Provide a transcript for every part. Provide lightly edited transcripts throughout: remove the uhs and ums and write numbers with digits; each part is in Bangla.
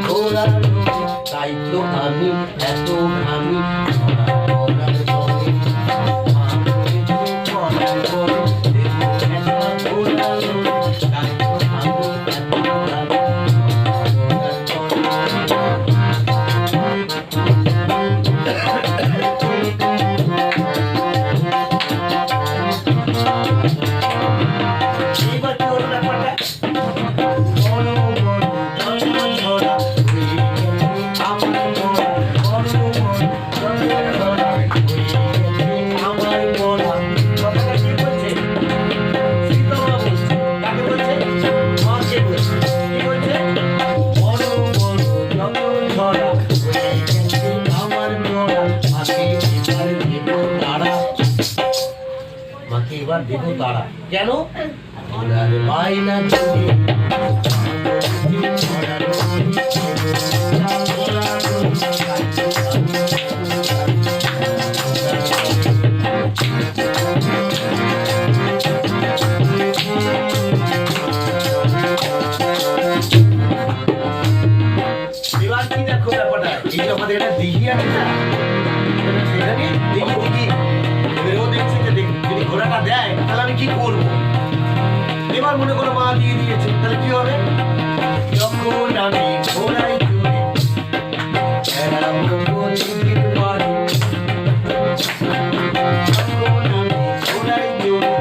ঘোরানো, তাই তো আমি এত ঘামি ঘোরার পরে। ঘোরার পরে দেবো একটা ঘোরানো, তাই তো আমি এত ঘামি এবার কি হলো ব্যাপারটা? এবার দেবো তারা কেন মাইনা যদি এবার কি দেখো ব্যাপারটা এই যে আমাদের এটা দিঘি আছে না সেখানে দিঘি দিঘি এবারেও দেখছি যে যদি ঘোড়াটা দেয় তাহলে আমি কি করবো এবার মনে করো মা দিয়ে দিয়েছে তাহলে কি হবে যখন আমি ঘোড়ায় চড়ে বেড়াবো দিঘির পাড়ে যখন আমি ঘোড়ায় চড়ে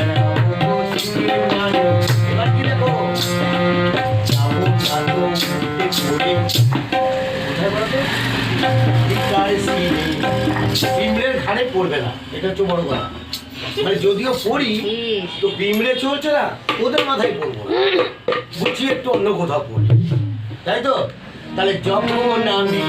বেড়াবো দিঘির পাড়ে এবার কি দেখো যাবো ভালো উঠতে পড়ে কোথায় বলতো বিমড়ের ঘাড়ে পড়বে না এটা হচ্ছে বড় কথা মানে যদিও পড়ি তো বিমড়ে চলছে না ওদের মাথায় পড়বো না বুঝছি একটু অন্য কোথাও পড়ি তাই তো তাহলে যখন আমি